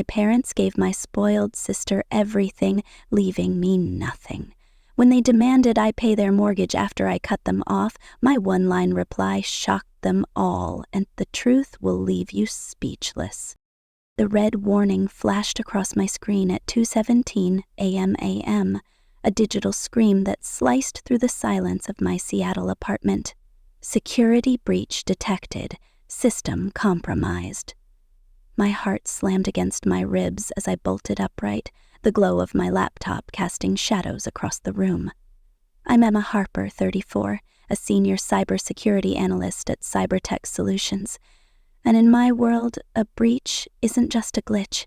My parents gave my spoiled sister everything, leaving me nothing. When they demanded I pay their mortgage after I cut them off, my one-line reply shocked them all, and the truth will leave you speechless. The red warning flashed across my screen at 2:17 a.m., a digital scream that sliced through the silence of my Seattle apartment. Security breach detected. System compromised. My heart slammed against my ribs as I bolted upright, the glow of my laptop casting shadows across the room. I'm Emma Harper, 34, a senior cybersecurity analyst at Cybertech Solutions. And in my world, a breach isn't just a glitch.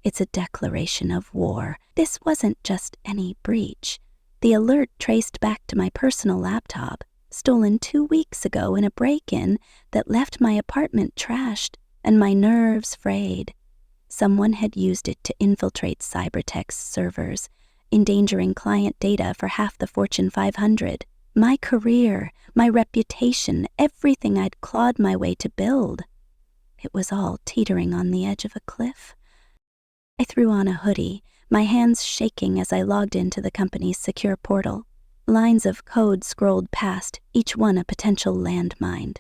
It's a declaration of war. This wasn't just any breach. The alert traced back to my personal laptop, stolen 2 weeks ago in a break-in that left my apartment trashed and my nerves frayed. Someone had used it to infiltrate Cybertech's servers, endangering client data for half the Fortune 500. My career, my reputation, everything I'd clawed my way to build. It was all teetering on the edge of a cliff. I threw on a hoodie, my hands shaking as I logged into the company's secure portal. Lines of code scrolled past, each one a potential landmine.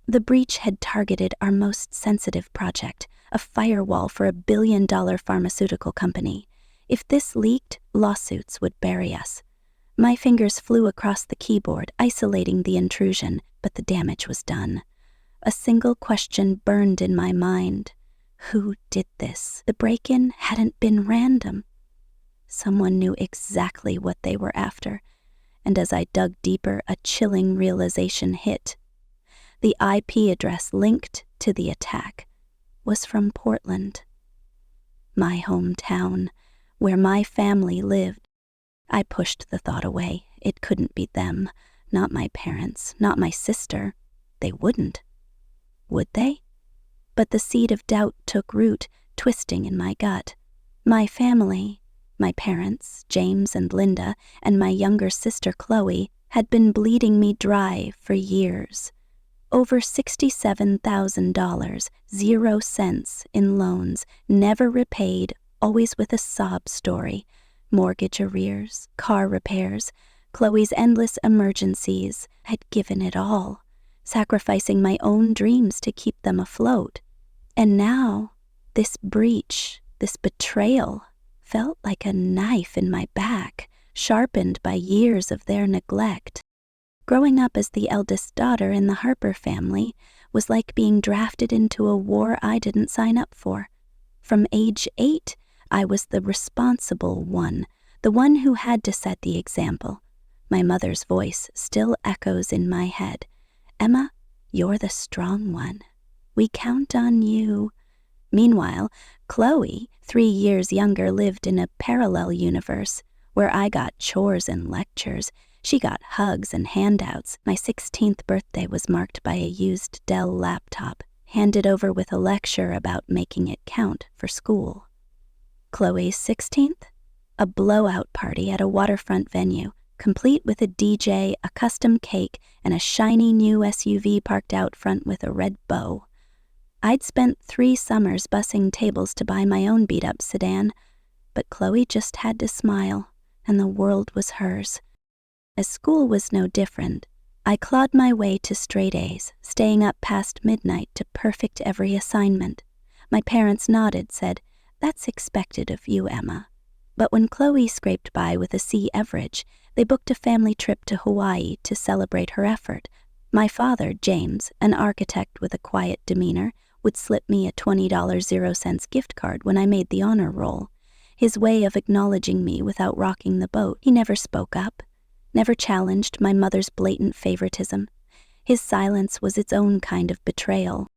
The breach had targeted our most sensitive project, a firewall for $1 billion pharmaceutical company. If this leaked, lawsuits would bury us. My fingers flew across the keyboard, isolating the intrusion, but the damage was done. A single question burned in my mind. Who did this? The break-in hadn't been random. Someone knew exactly what they were after, and as I dug deeper, a chilling realization hit. The IP address linked to the attack was from Portland, my hometown, where my family lived. I pushed the thought away. It couldn't be them, not my parents, not my sister. They wouldn't. Would they? But the seed of doubt took root, twisting in my gut. My family, my parents, James and Linda, and my younger sister Chloe, had been bleeding me dry for years. Over $67,000, 0 cents in loans, never repaid, always with a sob story. Mortgage arrears, car repairs, Chloe's endless emergencies. I'd given it all, sacrificing my own dreams to keep them afloat. And now, this breach, this betrayal, felt like a knife in my back, sharpened by years of their neglect. Growing up as the eldest daughter in the Harper family was like being drafted into a war I didn't sign up for. From age 8, I was the responsible one, the one who had to set the example. My mother's voice still echoes in my head. Emma, you're the strong one. We count on you. Meanwhile, Chloe, 3 years younger, lived in a parallel universe where I got chores and lectures. She got hugs and handouts. My 16th birthday was marked by a used Dell laptop, handed over with a lecture about making it count for school. Chloe's 16th? A blowout party at a waterfront venue, complete with a DJ, a custom cake, and a shiny new SUV parked out front with a red bow. I'd spent 3 summers bussing tables to buy my own beat-up sedan, but Chloe just had to smile, and the world was hers. As school was no different, I clawed my way to straight A's, staying up past midnight to perfect every assignment. My parents nodded, said, "That's expected of you, Emma." But when Chloe scraped by with a C average, they booked a family trip to Hawaii to celebrate her effort. My father, James, an architect with a quiet demeanor, would slip me a $20 0 cents gift card when I made the honor roll. His way of acknowledging me without rocking the boat. He never spoke up, never challenged my mother's blatant favoritism. His silence was its own kind of betrayal.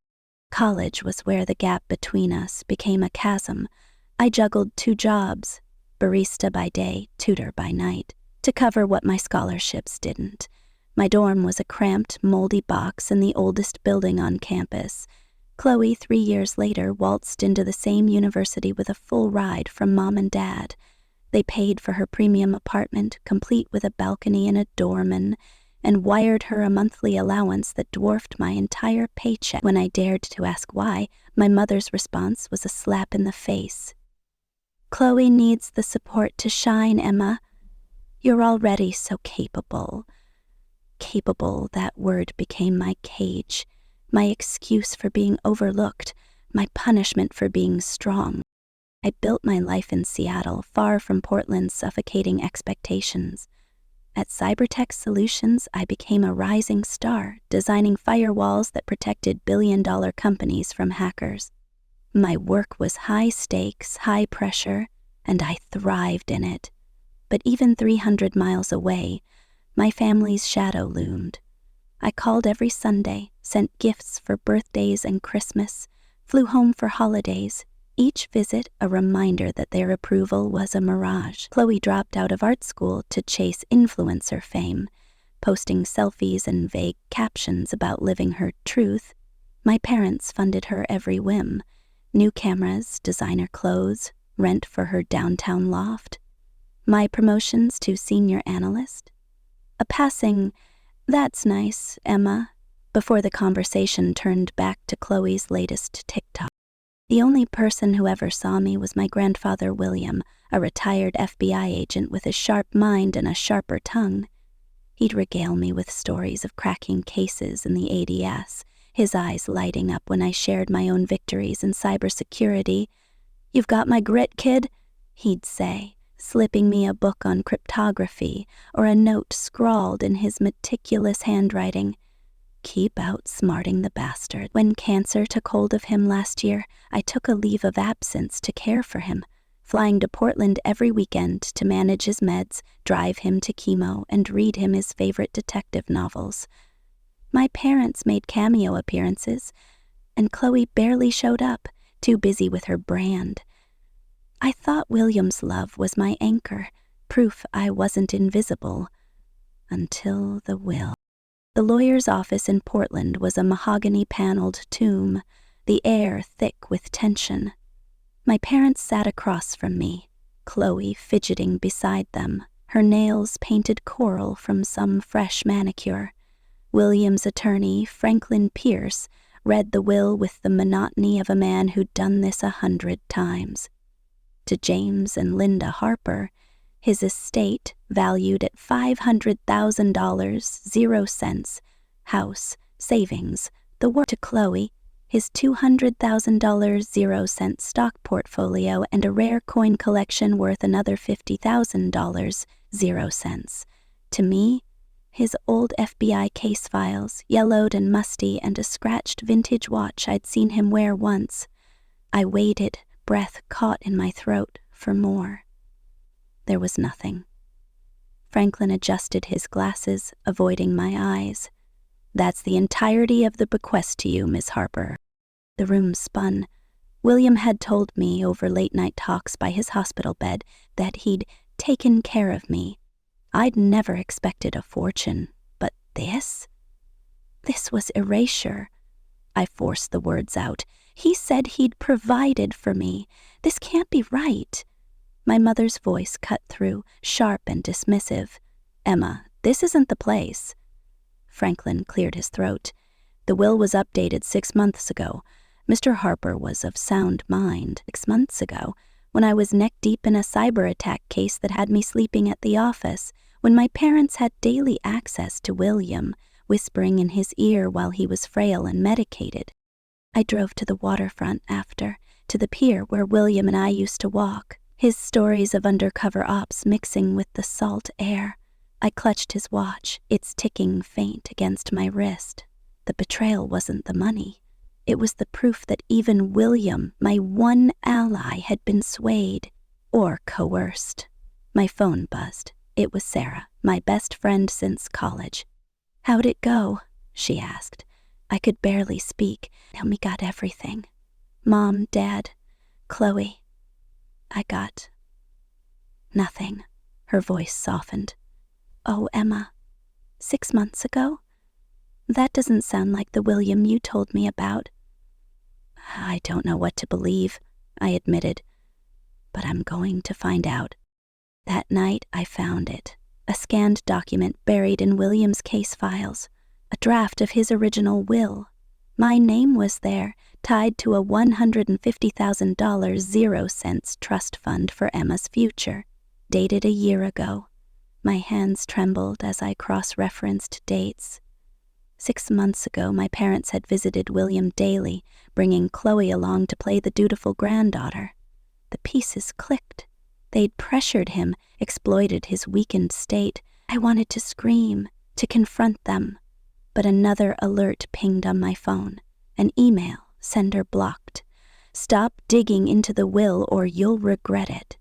College was where the gap between us became a chasm. I juggled 2 jobs, barista by day, tutor by night, to cover what my scholarships didn't. My dorm was a cramped, moldy box in the oldest building on campus. Chloe, 3 years later, waltzed into the same university with a full ride from Mom and Dad. They paid for her premium apartment, complete with a balcony and a doorman. and wired her a monthly allowance that dwarfed my entire paycheck. When I dared to ask why, my mother's response was a slap in the face. "Chloe needs the support to shine, Emma. You're already so capable." Capable, that word became my cage, my excuse for being overlooked, my punishment for being strong. I built my life in Seattle, far from Portland's suffocating expectations. At Cybertech Solutions, I became a rising star, designing firewalls that protected billion-dollar companies from hackers. My work was high stakes, high pressure, and I thrived in it. But even 300 miles away, my family's shadow loomed. I called every Sunday, sent gifts for birthdays and Christmas, flew home for holidays, each visit a reminder that their approval was a mirage. Chloe dropped out of art school to chase influencer fame, posting selfies and vague captions about living her truth. My parents funded her every whim: new cameras, designer clothes, rent for her downtown loft. My promotions to senior analyst? A passing, "That's nice, Emma," before the conversation turned back to Chloe's latest TikTok. The only person who ever saw me was my grandfather William, a retired FBI agent with a sharp mind and a sharper tongue. He'd regale me with stories of cracking cases in the ADS, his eyes lighting up when I shared my own victories in cybersecurity. "You've got my grit, kid," he'd say, slipping me a book on cryptography or a note scrawled in his meticulous handwriting. Keep outsmarting the bastard. When cancer took hold of him last year, I took a leave of absence to care for him, flying to Portland every weekend to manage his meds, drive him to chemo, and read him his favorite detective novels. My parents made cameo appearances, and Chloe barely showed up, too busy with her brand. I thought William's love was my anchor, proof I wasn't invisible. Until the will. The lawyer's office in Portland was a mahogany-paneled tomb, the air thick with tension. My parents sat across from me, Chloe fidgeting beside them, her nails painted coral from some fresh manicure. William's attorney, Franklin Pierce, read the will with the monotony of a man who'd done this 100 times. To James and Linda Harper, his estate, valued at $500,000, 0 cents, house, savings, the work. To Chloe, his $200,000, 0 cent stock portfolio and a rare coin collection worth another $50,000, 0 cents. To me, his old FBI case files, yellowed and musty, and a scratched vintage watch I'd seen him wear once. I waited, breath caught in my throat, for more. There was nothing. Franklin adjusted his glasses, avoiding my eyes. "That's the entirety of the bequest to you, Miss Harper." The room spun. William had told me over late-night talks by his hospital bed that he'd taken care of me. I'd never expected a fortune, but this? This was erasure. I forced the words out. He said he'd provided for me. This can't be right. My mother's voice cut through, sharp and dismissive. "Emma, this isn't the place." Franklin cleared his throat. "The will was updated 6 months ago. Mr. Harper was of sound mind 6 months ago, when I was neck-deep in a cyber attack case that had me sleeping at the office, when my parents had daily access to William, whispering in his ear while he was frail and medicated. I drove to the waterfront after, to the pier where William and I used to walk, his stories of undercover ops mixing with the salt air. I clutched his watch, its ticking faint against my wrist. The betrayal wasn't the money. It was the proof that even William, my one ally, had been swayed or coerced. My phone buzzed. It was Sarah, my best friend since college. "How'd it go?" she asked. I could barely speak, and we got everything. Mom, Dad, Chloe. I got nothing. Her voice softened. "Oh, Emma, 6 months ago? That doesn't sound like the William you told me about." "I don't know what to believe," I admitted, "but I'm going to find out." That night I found it, A scanned document buried in William's case files, a draft of his original will. My name was there, tied to a $150,000 0 cents trust fund for Emma's future, dated a year ago. My hands trembled as I cross-referenced dates. 6 months ago, my parents had visited William daily, bringing Chloe along to play the dutiful granddaughter. The pieces clicked. They'd pressured him, exploited his weakened state. I wanted to scream, to confront them. But another alert pinged on my phone. An email, sender blocked. Stop digging into the will or you'll regret it.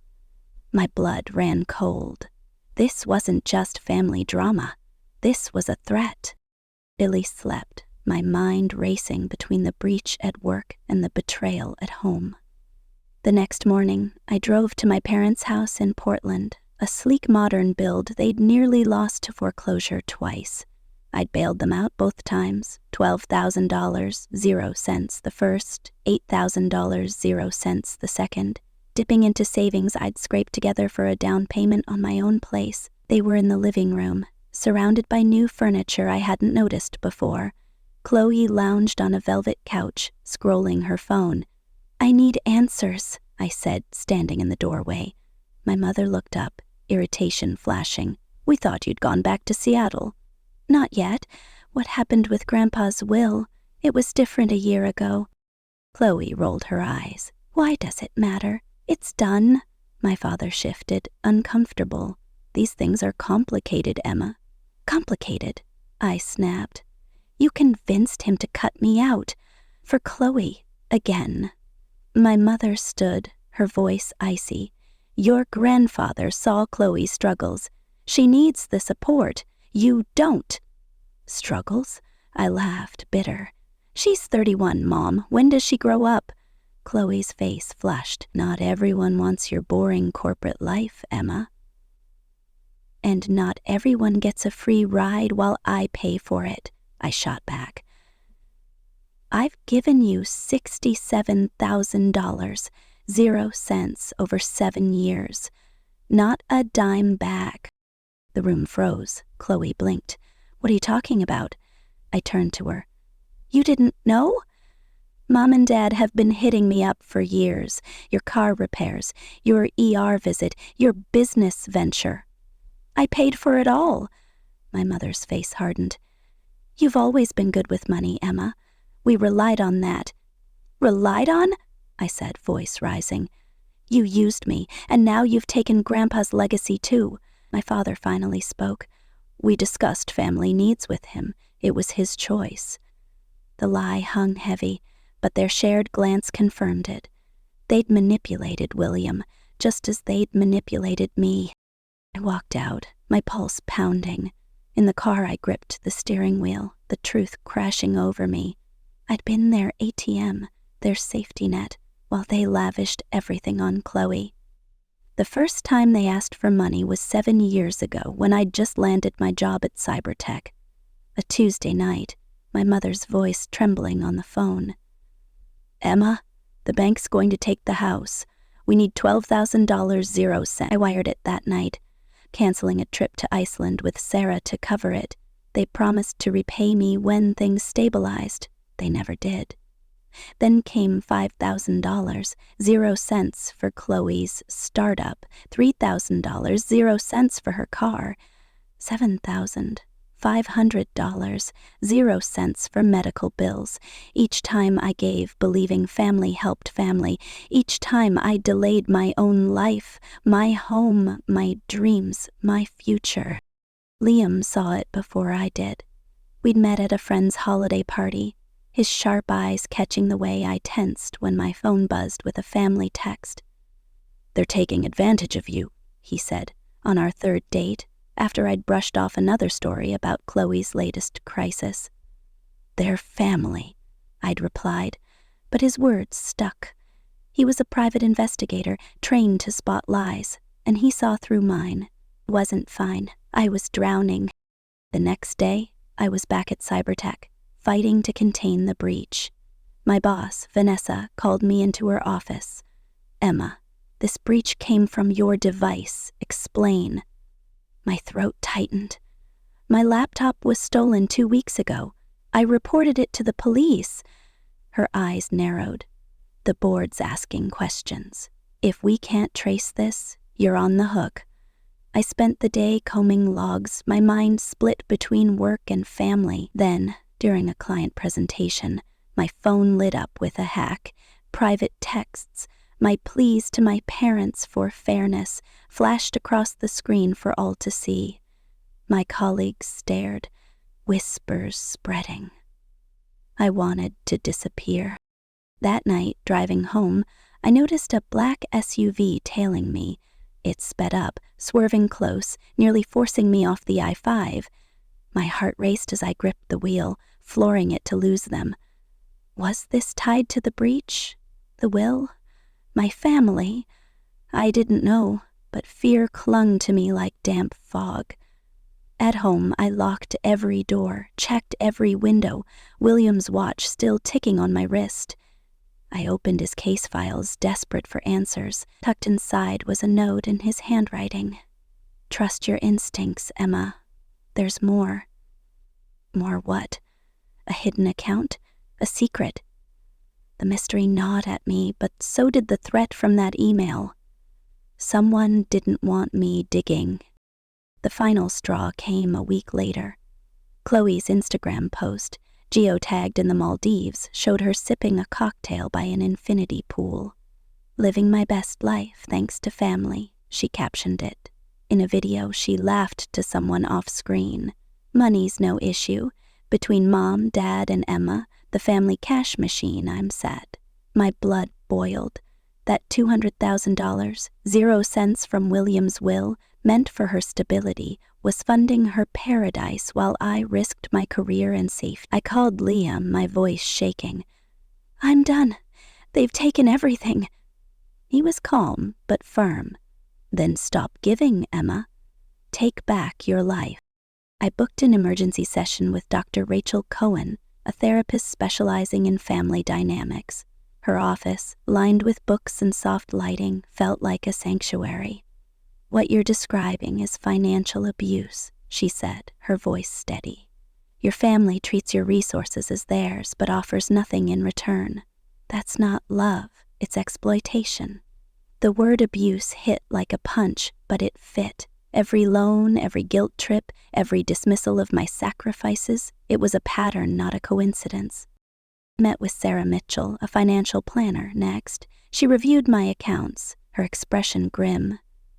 My blood ran cold. This wasn't just family drama. This was a threat. Billy slept, my mind racing between the breach at work and the betrayal at home. The next morning, I drove to my parents' house in Portland, a sleek modern build they'd nearly lost to foreclosure twice. I'd bailed them out both times, $12,000, 0 cents the first, $8,000, 0 cents the second. Dipping into savings I'd scraped together for a down payment on my own place. They were in the living room, surrounded by new furniture I hadn't noticed before. Chloe lounged on a velvet couch, scrolling her phone. "I need answers," I said, standing in the doorway. My mother looked up, irritation flashing. "We thought you'd gone back to Seattle." "Not yet. What happened with Grandpa's will? It was different a year ago." Chloe rolled her eyes. "Why does it matter? It's done." My father shifted, uncomfortable. "These things are complicated, Emma." "Complicated?" I snapped. "You convinced him to cut me out. For Chloe, again." My mother stood, her voice icy. "Your grandfather saw Chloe's struggles. She needs the support. You don't." "Struggles?" I laughed, bitter. "She's 31, Mom. When does she grow up?" Chloe's face flushed. "Not everyone wants your boring corporate life, Emma." "And not everyone gets a free ride while I pay for it," I shot back. "I've given you $67,000, 0 cents over 7 years. Not a dime back." The room froze. Chloe blinked. "What are you talking about?" I turned to her. "You didn't know? Mom and Dad have been hitting me up for years. Your car repairs, your ER visit, your business venture. I paid for it all." My mother's face hardened. "You've always been good with money, Emma. We relied on that." "Relied on?" I said, voice rising. "You used me, and now you've taken Grandpa's legacy too." My father finally spoke. "We discussed family needs with him. It was his choice." The lie hung heavy, but their shared glance confirmed it. They'd manipulated William, just as they'd manipulated me. I walked out, my pulse pounding. In the car I gripped the steering wheel, the truth crashing over me. I'd been their ATM, their safety net, while they lavished everything on Chloe. The first time they asked for money was 7 years ago when I'd just landed my job at Cybertech. A Tuesday night, my mother's voice trembling on the phone. "Emma, the bank's going to take the house. We need $12,000, 0 cents. I wired it that night, canceling a trip to Iceland with Sarah to cover it. They promised to repay me when things stabilized. They never did. Then came $5,000, 0 cents for Chloe's startup, $3,000, 0 cents for her car, $7,500, 0 cents for medical bills. Each time I gave, believing family helped family. Each time I delayed my own life, my home, my dreams, my future. Liam saw it before I did. We'd met at a friend's holiday party, his sharp eyes catching the way I tensed when my phone buzzed with a family text. "They're taking advantage of you," he said, on our third date, after I'd brushed off another story about Chloe's latest crisis. "They're family," I'd replied, but his words stuck. He was a private investigator, trained to spot lies, and he saw through mine. It wasn't fine. I was drowning. The next day, I was back at Cybertech, fighting to contain the breach. My boss, Vanessa, called me into her office. "Emma, this breach came from your device. Explain." My throat tightened. My laptop was stolen 2 weeks ago. I reported it to the police. Her eyes narrowed. The board's asking questions. If we can't trace this, you're on the hook. I spent the day combing logs, my mind split between work and family. Then, during a client presentation, my phone lit up with a hack. Private texts, my pleas to my parents for fairness, flashed across the screen for all to see. My colleagues stared, whispers spreading. I wanted to disappear. That night, driving home, I noticed a black SUV tailing me. It sped up, swerving close, nearly forcing me off the I-5. My heart raced as I gripped the wheel, flooring it to lose them. Was this tied to the breach? The will? My family? I didn't know, but fear clung to me like damp fog. At home, I locked every door, checked every window, William's watch still ticking on my wrist. I opened his case files, desperate for answers. Tucked inside was a note in his handwriting. Trust your instincts, Emma. There's more. More what? A hidden account? A secret? The mystery gnawed at me, but so did the threat from that email. Someone didn't want me digging. The final straw came a week later. Chloe's Instagram post, geotagged in the Maldives, showed her sipping a cocktail by an infinity pool. Living my best life thanks to family, she captioned it. In a video, she laughed to someone off-screen. Money's no issue. Between Mom, Dad, and Emma, the family cash machine, I'm set. My blood boiled. That $200,000, 0 cents from William's will, meant for her stability, was funding her paradise while I risked my career and safety. I called Liam, my voice shaking. I'm done. They've taken everything. He was calm, but firm. Then stop giving, Emma. Take back your life. I booked an emergency session with Dr. Rachel Cohen, a therapist specializing in family dynamics. Her office, lined with books and soft lighting, felt like a sanctuary. What you're describing is financial abuse, she said, her voice steady. Your family treats your resources as theirs, but offers nothing in return. That's not love, it's exploitation. The word abuse hit like a punch, but it fit. Every loan, every guilt trip, every dismissal of my sacrifices, it was a pattern, not a coincidence. Met with Sarah Mitchell, a financial planner, next. She reviewed my accounts, her expression grim.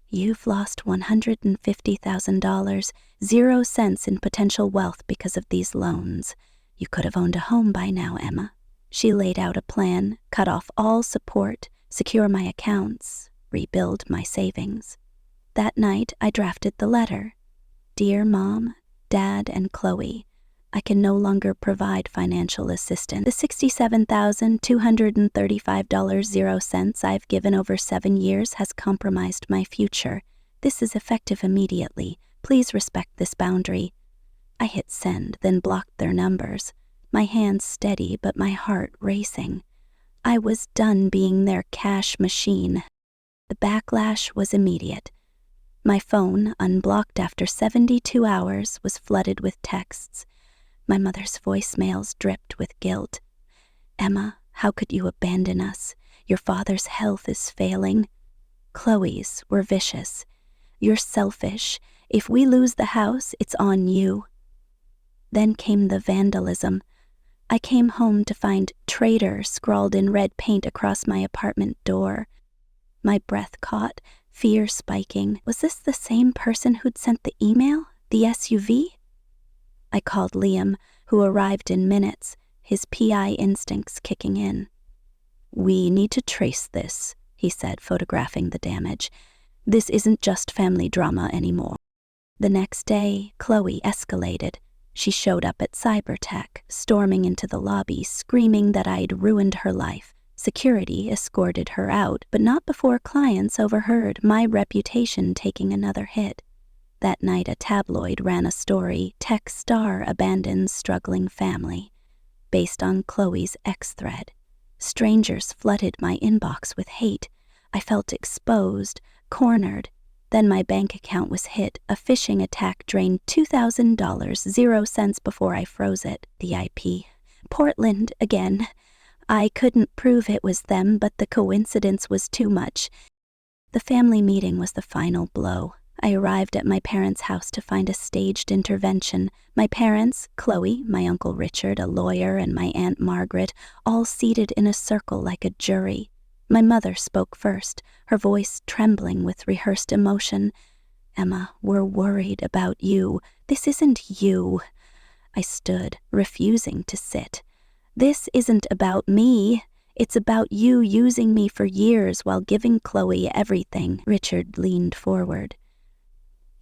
You've lost $150,000, 0 cents in potential wealth because of these loans. You could have owned a home by now, Emma. She laid out a plan, cut off all support, secure my accounts, rebuild my savings. That night, I drafted the letter. Dear Mom, Dad, and Chloe, I can no longer provide financial assistance. The $67,235, 0 cents I've given over 7 years has compromised my future. This is effective immediately. Please respect this boundary. I hit send, then blocked their numbers. My hands steady, but my heart racing. I was done being their cash machine. The backlash was immediate. My phone, unblocked after 72 hours, was flooded with texts. My mother's voicemails dripped with guilt. Emma, how could you abandon us? Your father's health is failing. Chloe's were vicious. You're selfish. If we lose the house, it's on you. Then came the vandalism. I came home to find traitor scrawled in red paint across my apartment door. My breath caught, fear spiking. Was this the same person who'd sent the email? The SUV? I called Liam, who arrived in minutes, his PI instincts kicking in. We need to trace this, he said, photographing the damage. This isn't just family drama anymore. The next day, Chloe escalated. She showed up at Cybertech, storming into the lobby, screaming that I'd ruined her life. Security escorted her out, but not before clients overheard, my reputation taking another hit. That night, a tabloid ran a story, Tech Star abandons struggling family, based on Chloe's ex-thread. Strangers flooded my inbox with hate. I felt exposed, cornered. Then my bank account was hit. A phishing attack drained $2,000, 0 cents before I froze it. The IP. Portland again. I couldn't prove it was them, but the coincidence was too much. The family meeting was the final blow. I arrived at my parents' house to find a staged intervention. My parents, Chloe, my Uncle Richard, a lawyer, and my Aunt Margaret, all seated in a circle like a jury. My mother spoke first, her voice trembling with rehearsed emotion. "Emma, we're worried about you. This isn't you." I stood, refusing to sit. "This isn't about me. It's about you using me for years while giving Chloe everything." Richard leaned forward.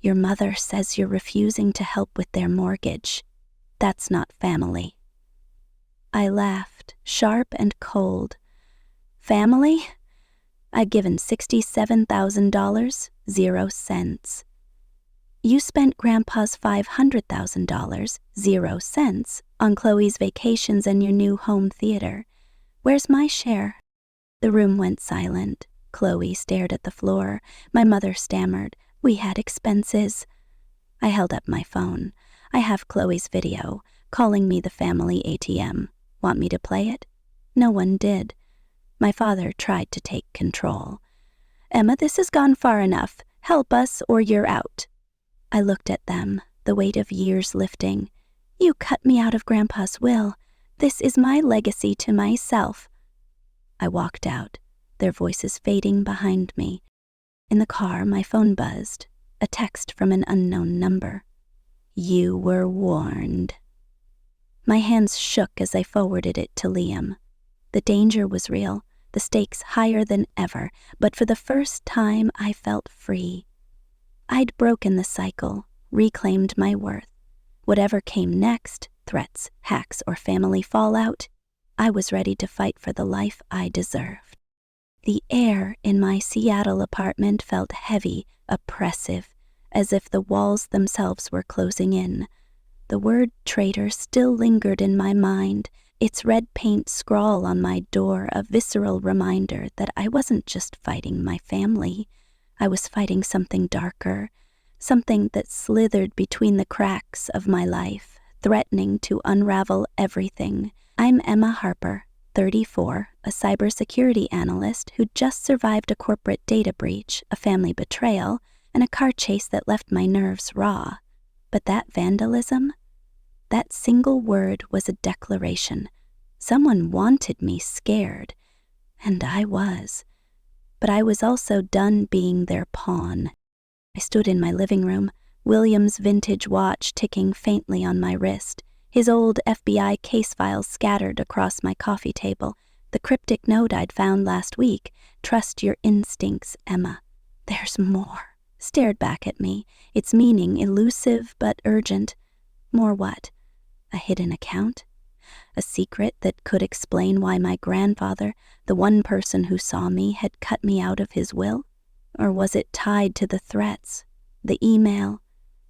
"Your mother says you're refusing to help with their mortgage. That's not family." I laughed, sharp and cold. "Family? I'd given $67,000, 0 cents. You spent Grandpa's $500,000, 0 cents, on Chloe's vacations and your new home theater. Where's my share?" The room went silent. Chloe stared at the floor. My mother stammered, "We had expenses." I held up my phone. "I have Chloe's video, calling me the family ATM. Want me to play it?" No one did. My father tried to take control. "Emma, this has gone far enough. Help us or you're out." I looked at them, the weight of years lifting. "You cut me out of Grandpa's will. This is my legacy to myself." I walked out, their voices fading behind me. In the car, my phone buzzed, a text from an unknown number. "You were warned." My hands shook as I forwarded it to Liam. The danger was real, the stakes higher than ever, but for the first time I felt free. I'd broken the cycle, reclaimed my worth. Whatever came next, threats, hacks, or family fallout, I was ready to fight for the life I deserved. The air in my Seattle apartment felt heavy, oppressive, as if the walls themselves were closing in. The word traitor still lingered in my mind, its red paint scrawl on my door a visceral reminder that I wasn't just fighting my family. I was fighting something darker, something that slithered between the cracks of my life, threatening to unravel everything. I'm Emma Harper, 34, a cybersecurity analyst who just survived a corporate data breach, a family betrayal, and a car chase that left my nerves raw. But that vandalism? That single word was a declaration. Someone wanted me scared, and I was. But I was also done being their pawn. I stood in my living room, William's vintage watch ticking faintly on my wrist, his old FBI case files scattered across my coffee table, the cryptic note I'd found last week, "Trust your instincts, Emma. There's more," stared back at me, its meaning elusive but urgent. More what? A hidden account? A secret that could explain why my grandfather, the one person who saw me, had cut me out of his will? Or was it tied to the threats, the email,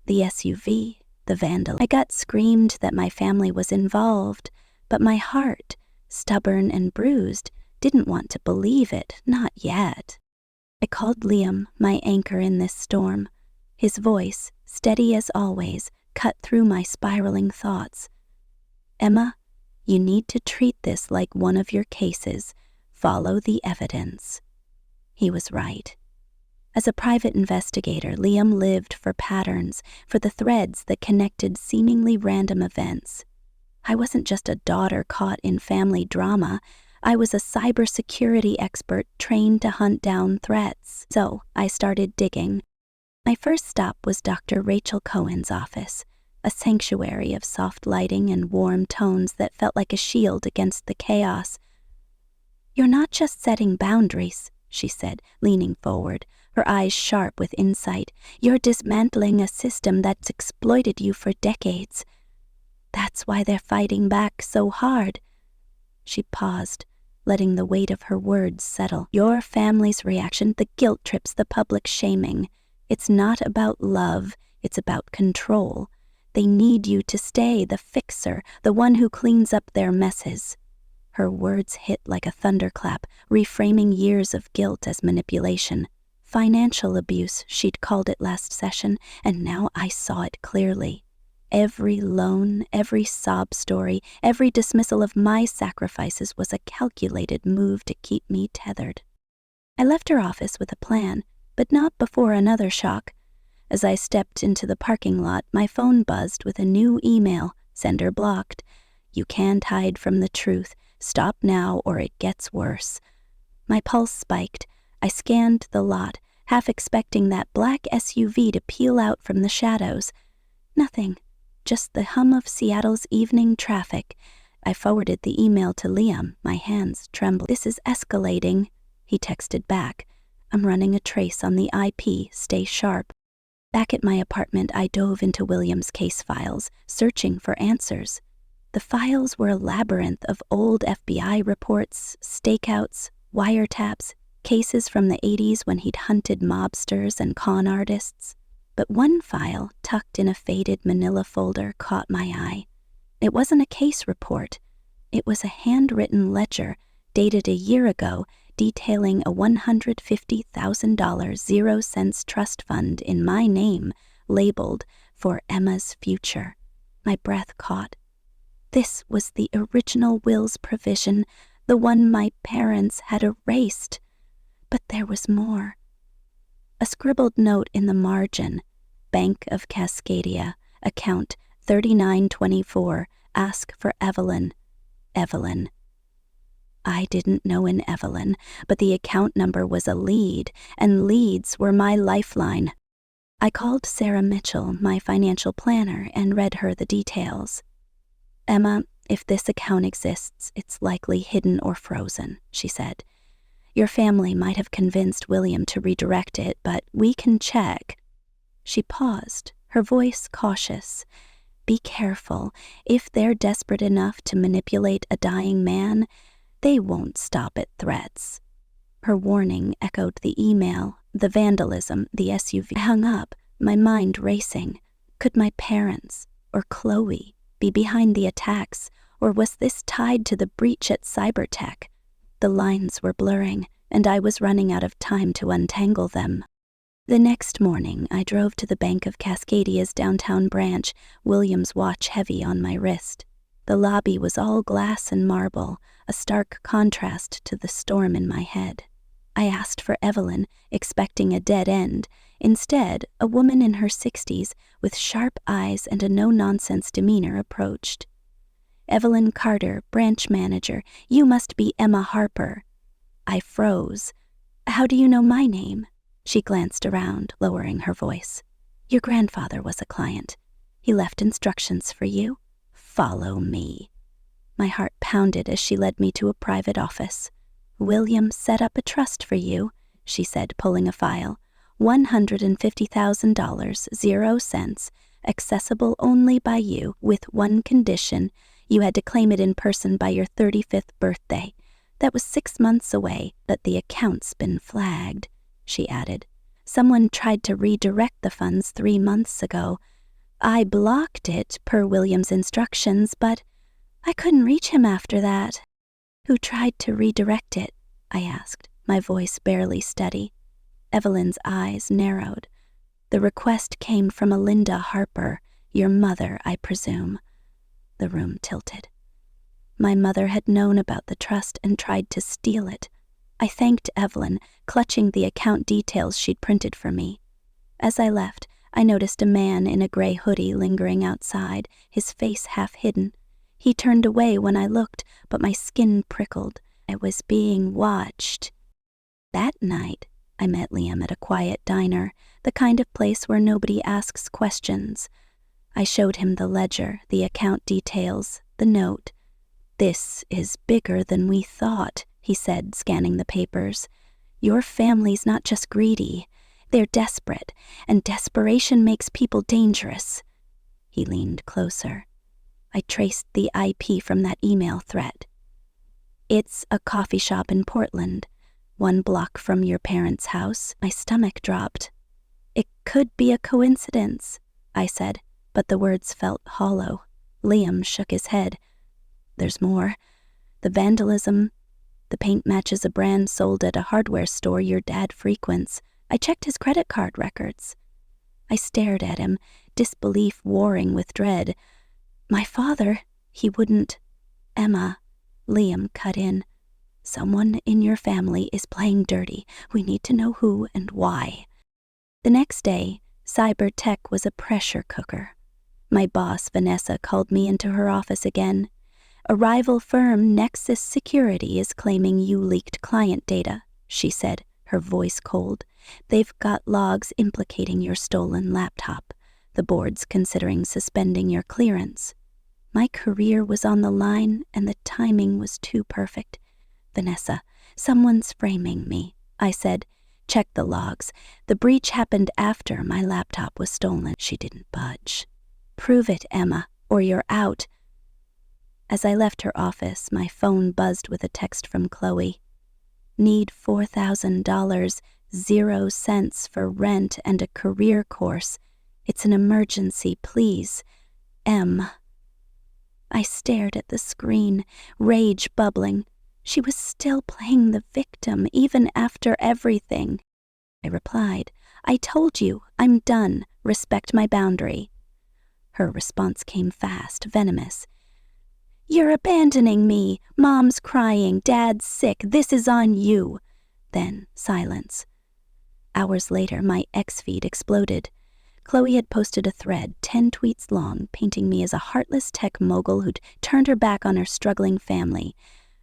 the SUV, the vandal? My gut screamed that my family was involved, but my heart, stubborn and bruised, didn't want to believe it, not yet. I called Liam, my anchor in this storm. His voice, steady as always, cut through my spiraling thoughts. "Emma, you need to treat this like one of your cases. Follow the evidence." He was right. As a private investigator, Liam lived for patterns, for the threads that connected seemingly random events. I wasn't just a daughter caught in family drama. I was a cybersecurity expert trained to hunt down threats. So I started digging. My first stop was Dr. Rachel Cohen's office, a sanctuary of soft lighting and warm tones that felt like a shield against the chaos. "You're not just setting boundaries," she said, leaning forward, her eyes sharp with insight. "You're dismantling a system that's exploited you for decades. That's why they're fighting back so hard." She paused, letting the weight of her words settle. "Your family's reaction, the guilt trips, the public shaming. It's not about love, it's about control. They need you to stay the fixer, the one who cleans up their messes." Her words hit like a thunderclap, reframing years of guilt as manipulation. Financial abuse, she'd called it last session, and now I saw it clearly. Every loan, every sob story, every dismissal of my sacrifices was a calculated move to keep me tethered. I left her office with a plan, but not before another shock. As I stepped into the parking lot, my phone buzzed with a new email, sender blocked. You can't hide from the truth. Stop now or it gets worse. My pulse spiked. I scanned the lot, half expecting that black SUV to peel out from the shadows. Nothing, just the hum of Seattle's evening traffic. I forwarded the email to Liam, my hands trembling. This is escalating, he texted back. I'm running a trace on the IP, stay sharp. Back at my apartment, I dove into William's case files, searching for answers. The files were a labyrinth of old FBI reports, stakeouts, wiretaps, cases from the 80s when he'd hunted mobsters and con artists. But one file, tucked in a faded manila folder, caught my eye. It wasn't a case report. It was a handwritten ledger dated a year ago detailing a $150,000 0-cents trust fund in my name, labeled for Emma's future. My breath caught. This was the original will's provision, the one my parents had erased. But there was more. A scribbled note in the margin, Bank of Cascadia, account 3924, ask for Evelyn. Evelyn. I didn't know an Evelyn, but the account number was a lead, and leads were my lifeline. I called Sarah Mitchell, my financial planner, and read her the details. Emma, if this account exists, it's likely hidden or frozen, she said. Your family might have convinced William to redirect it, but we can check. She paused, her voice cautious. Be careful. If they're desperate enough to manipulate a dying man, they won't stop at threats. Her warning echoed the email, the vandalism, the SUV. I hung up, my mind racing. Could my parents, or Chloe, be behind the attacks, or was this tied to the breach at Cybertech? The lines were blurring, and I was running out of time to untangle them. The next morning, I drove to the Bank of Cascadia's downtown branch, William's watch heavy on my wrist. The lobby was all glass and marble, a stark contrast to the storm in my head. I asked for Evelyn, expecting a dead end. Instead, a woman in her 60s, with sharp eyes and a no-nonsense demeanor, approached. Evelyn Carter, branch manager, you must be Emma Harper. I froze. How do you know my name? She glanced around, lowering her voice. Your grandfather was a client. He left instructions for you. Follow me. My heart pounded as she led me to a private office. William set up a trust for you, she said, pulling a file. $150,000, 0 cents, accessible only by you, with one condition. You had to claim it in person by your 35th birthday. That was 6 months away, but the account's been flagged, she added. Someone tried to redirect the funds 3 months ago. I blocked it per William's instructions, but I couldn't reach him after that. Who tried to redirect it? I asked, my voice barely steady. Evelyn's eyes narrowed. The request came from a Linda Harper, your mother, I presume. The room tilted. My mother had known about the trust and tried to steal it. I thanked Evelyn, clutching the account details she'd printed for me. As I left, I noticed a man in a gray hoodie lingering outside, his face half hidden. He turned away when I looked, but my skin prickled. I was being watched. That night, I met Liam at a quiet diner, the kind of place where nobody asks questions. I showed him the ledger, the account details, the note. This is bigger than we thought, he said, scanning the papers. Your family's not just greedy. They're desperate, and desperation makes people dangerous. He leaned closer. I traced the IP from that email thread. It's a coffee shop in Portland, 1 block from your parents' house. My stomach dropped. It could be a coincidence, I said, but the words felt hollow. Liam shook his head. There's more. The vandalism. The paint matches a brand sold at a hardware store your dad frequents. I checked his credit card records. I stared at him, disbelief warring with dread. My father, he wouldn't. Emma, Liam cut in. Someone in your family is playing dirty. We need to know who and why. The next day, cyber tech was a pressure cooker. My boss, Vanessa, called me into her office again. A rival firm, Nexus Security, is claiming you leaked client data, she said, her voice cold. They've got logs implicating your stolen laptop. The board's considering suspending your clearance. My career was on the line, and the timing was too perfect. Vanessa, someone's framing me, I said. Check the logs. The breach happened after my laptop was stolen. She didn't budge. Prove it, Emma, or you're out. As I left her office, my phone buzzed with a text from Chloe. Need $4,000, 0 cents for rent and a career course. It's an emergency, please. M. I stared at the screen, rage bubbling. She was still playing the victim, even after everything. I replied, I told you, I'm done. Respect my boundary. Her response came fast, venomous. You're abandoning me. Mom's crying, Dad's sick. This is on you. Then silence. Hours later, my X feed exploded. Chloe had posted a thread, 10 tweets long, painting me as a heartless tech mogul who'd turned her back on her struggling family.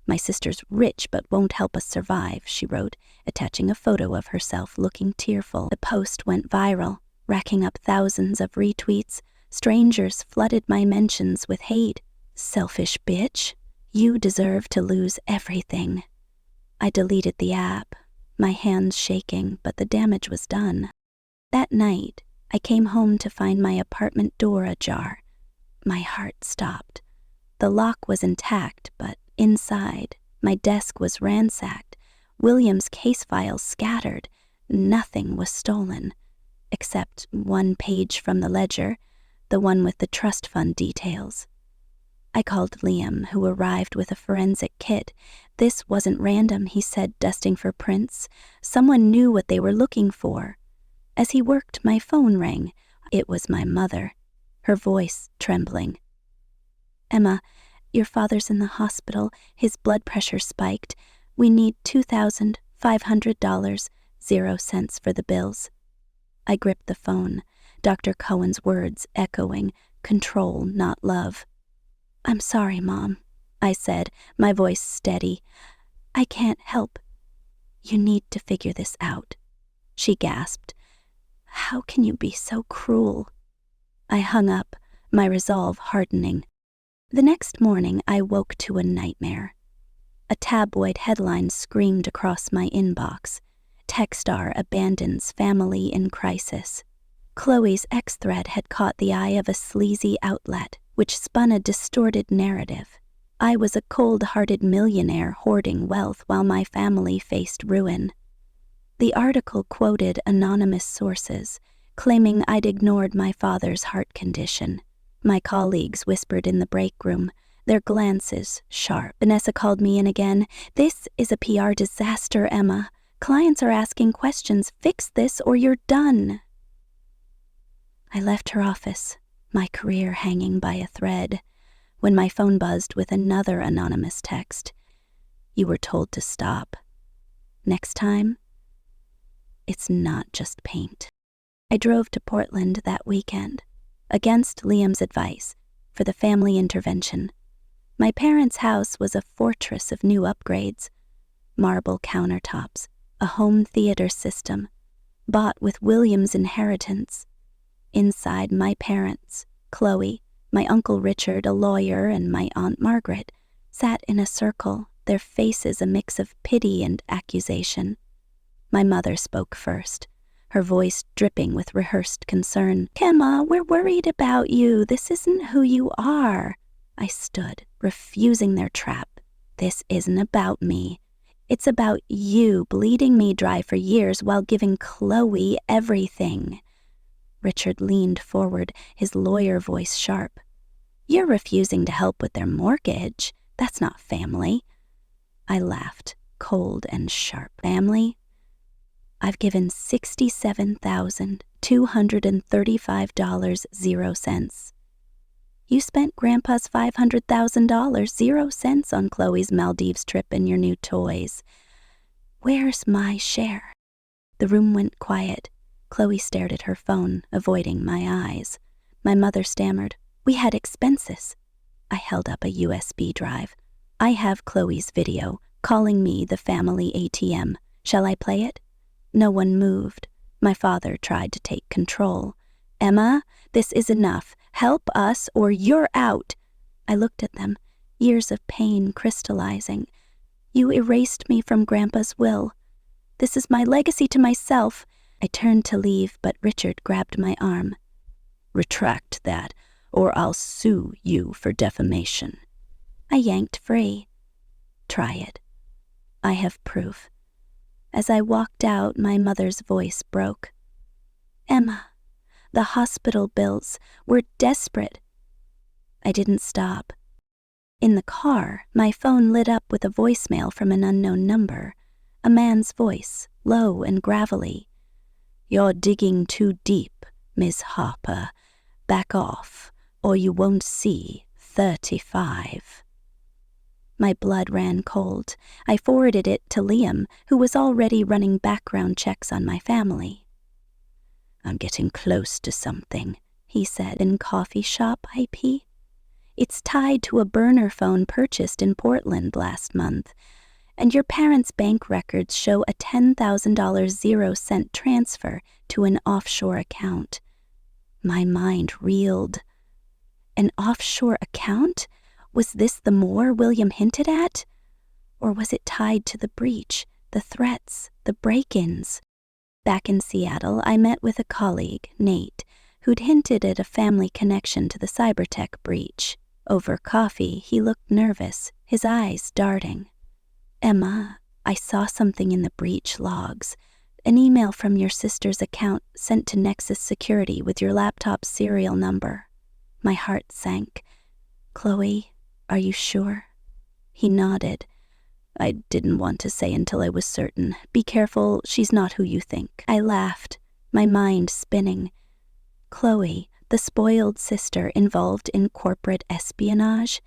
My sister's rich but won't help us survive, she wrote, attaching a photo of herself looking tearful. The post went viral, racking up thousands of retweets. Strangers flooded my mentions with hate. Selfish bitch, you deserve to lose everything. I deleted the app, my hands shaking, but the damage was done. That night, I came home to find my apartment door ajar. My heart stopped. The lock was intact, but inside, my desk was ransacked. William's case files scattered. Nothing was stolen, except one page from the ledger, the one with the trust fund details. I called Liam, who arrived with a forensic kit. This wasn't random, he said, dusting for prints. Someone knew what they were looking for. As he worked, my phone rang. It was my mother, her voice trembling. Emma, your father's in the hospital. His blood pressure spiked. We need $2,500, 0 cents for the bills. I gripped the phone, Dr. Cohen's words echoing, control, not love. I'm sorry, Mom, I said, my voice steady. I can't help. You need to figure this out. She gasped. How can you be so cruel? I hung up, my resolve hardening. The next morning, I woke to a nightmare. A tabloid headline screamed across my inbox. Techstar abandons family in crisis. Chloe's ex-thread had caught the eye of a sleazy outlet, which spun a distorted narrative. I was a cold-hearted millionaire hoarding wealth while my family faced ruin. The article quoted anonymous sources, claiming I'd ignored my father's heart condition. My colleagues whispered in the break room, their glances sharp. Vanessa called me in again. This is a PR disaster, Emma. Clients are asking questions. Fix this or you're done. I left her office, my career hanging by a thread, when my phone buzzed with another anonymous text. You were told to stop. Next time, it's not just paint. I drove to Portland that weekend, against Liam's advice, for the family intervention. My parents' house was a fortress of new upgrades, marble countertops, a home theater system, bought with William's inheritance. Inside, my parents, Chloe, my Uncle Richard, a lawyer, and my Aunt Margaret, sat in a circle, their faces a mix of pity and accusation. My mother spoke first, her voice dripping with rehearsed concern. Emma, we're worried about you. This isn't who you are. I stood, refusing their trap. This isn't about me. It's about you bleeding me dry for years while giving Chloe everything. Richard leaned forward, his lawyer voice sharp. You're refusing to help with their mortgage. That's not family. I laughed, cold and sharp. Family? I've given $67,235.00. You spent Grandpa's $500,000, 0 cents on Chloe's Maldives trip and your new toys. Where's my share? The room went quiet. Chloe stared at her phone, avoiding my eyes. My mother stammered, "We had expenses." I held up a USB drive. "I have Chloe's video, calling me the family ATM. Shall I play it?" No one moved. My father tried to take control. "Emma, this is enough. Help us or you're out." I looked at them, years of pain crystallizing. "You erased me from Grandpa's will. This is my legacy to myself." I turned to leave, but Richard grabbed my arm. "Retract that, or I'll sue you for defamation." I yanked free. "Try it. I have proof." As I walked out, my mother's voice broke. "Emma, the hospital bills, we're desperate." I didn't stop. In the car, my phone lit up with a voicemail from an unknown number. A man's voice, low and gravelly. "You're digging too deep, Miss Harper. Back off, or you won't see 35. My blood ran cold. I forwarded it to Liam, who was already running background checks on my family. "I'm getting close to something," he said. "In coffee shop IP? It's tied to a burner phone purchased in Portland last month, and your parents' bank records show a $10,000 0-cent transfer to an offshore account." My mind reeled. An offshore account? Was this the Moore William hinted at? Or was it tied to the breach, the threats, the break-ins? Back in Seattle, I met with a colleague, Nate, who'd hinted at a family connection to the Cybertech breach. Over coffee, he looked nervous, his eyes darting. "Emma, I saw something in the breach logs. An email from your sister's account sent to Nexus Security with your laptop's serial number." My heart sank. "Chloe, are you sure?" He nodded. "I didn't want to say until I was certain. Be careful, she's not who you think." I laughed, my mind spinning. Chloe, the spoiled sister involved in corporate espionage?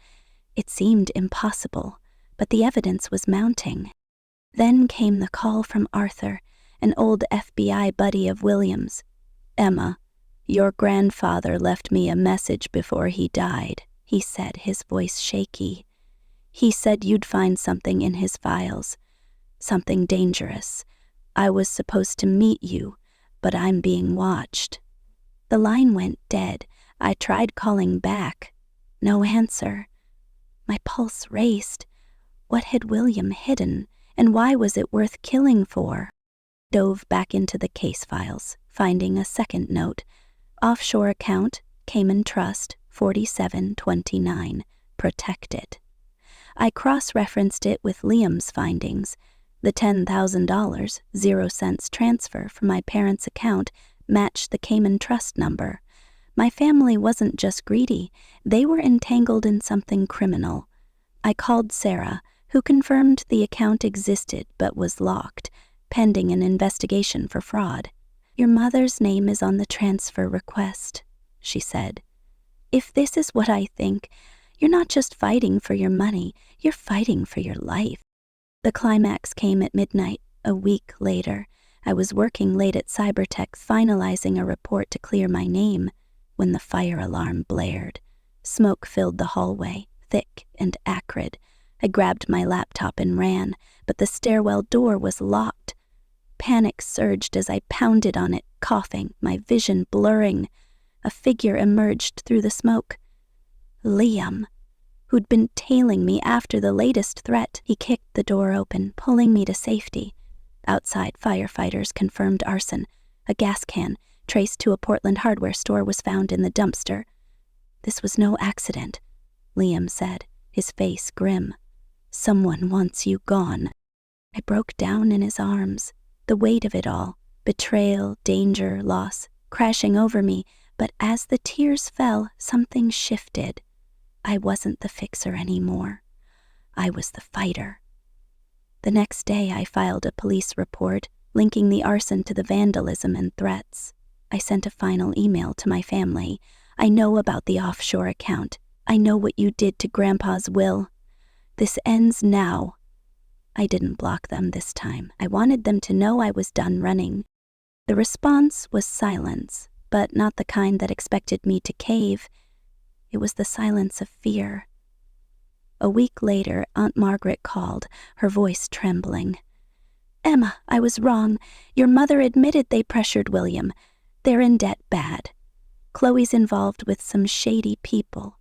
It seemed impossible, but the evidence was mounting. Then came the call from Arthur, an old FBI buddy of William's. "Emma, your grandfather left me a message before he died," he said, his voice shaky. "He said you'd find something in his files, something dangerous. I was supposed to meet you, but I'm being watched." The line went dead. I tried calling back. No answer. My pulse raced. What had William hidden, and why was it worth killing for? Dove back into the case files, finding a second note. "Offshore account, Cayman Trust, 4729. Protected." I cross-referenced it with Liam's findings. The $10,000, 0 cents transfer from my parents' account matched the Cayman Trust number. My family wasn't just greedy, they were entangled in something criminal. I called Sarah, who confirmed the account existed but was locked, pending an investigation for fraud. "Your mother's name is on the transfer request," she said. "If this is what I think, you're not just fighting for your money, you're fighting for your life." The climax came at midnight, a week later. I was working late at Cybertech finalizing a report to clear my name when the fire alarm blared. Smoke filled the hallway, thick and acrid. I grabbed my laptop and ran, but the stairwell door was locked. Panic surged as I pounded on it, coughing, my vision blurring. A figure emerged through the smoke. Liam, who'd been tailing me after the latest threat. He kicked the door open, pulling me to safety. Outside, firefighters confirmed arson. A gas can, traced to a Portland hardware store, was found in the dumpster. "This was no accident," Liam said, his face grim. "Someone wants you gone." I broke down in his arms. The weight of it all, betrayal, danger, loss, crashing over me, but as the tears fell, something shifted. I wasn't the fixer anymore. I was the fighter. The next day I filed a police report, linking the arson to the vandalism and threats. I sent a final email to my family. I know about the offshore account. I know what you did to Grandpa's will. This ends now. I didn't block them this time. I wanted them to know I was done running. The response was silence, but not the kind that expected me to cave. It was the silence of fear. A week later, Aunt Margaret called, her voice trembling. "Emma, I was wrong. Your mother admitted they pressured William. They're in debt bad. Chloe's involved with some shady people."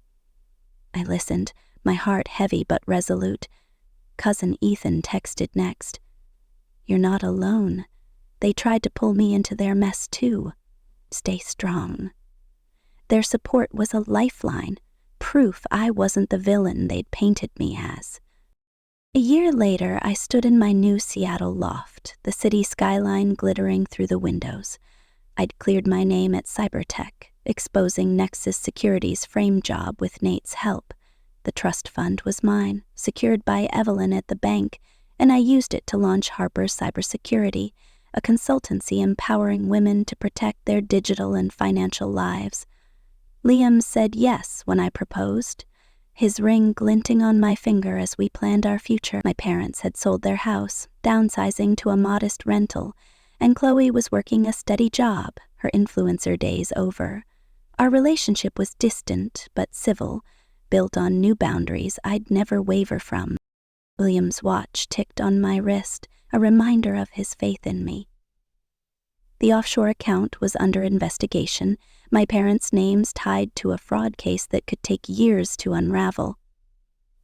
I listened, my heart heavy but resolute. Cousin Ethan texted next. "You're not alone. They tried to pull me into their mess too. Stay strong." Their support was a lifeline, proof I wasn't the villain they'd painted me as. A year later, I stood in my new Seattle loft, the city skyline glittering through the windows. I'd cleared my name at Cybertech, exposing Nexus Security's frame job with Nate's help. The trust fund was mine, secured by Evelyn at the bank, and I used it to launch Harper's Cybersecurity, a consultancy empowering women to protect their digital and financial lives. Liam said yes when I proposed, his ring glinting on my finger as we planned our future. My parents had sold their house, downsizing to a modest rental, and Chloe was working a steady job, her influencer days over. Our relationship was distant but civil, built on new boundaries I'd never waver from. William's watch ticked on my wrist, a reminder of his faith in me. The offshore account was under investigation, my parents' names tied to a fraud case that could take years to unravel.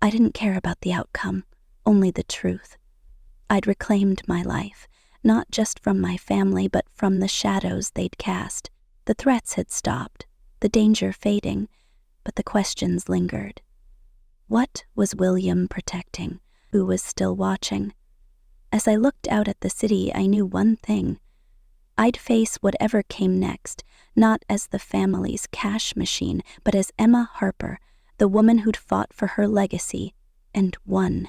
I didn't care about the outcome, only the truth. I'd reclaimed my life, not just from my family but from the shadows they'd cast. The threats had stopped, the danger fading, but the questions lingered. What was William protecting? Who was still watching? As I looked out at the city, I knew one thing. I'd face whatever came next, not as the family's cash machine, but as Emma Harper, the woman who'd fought for her legacy and won.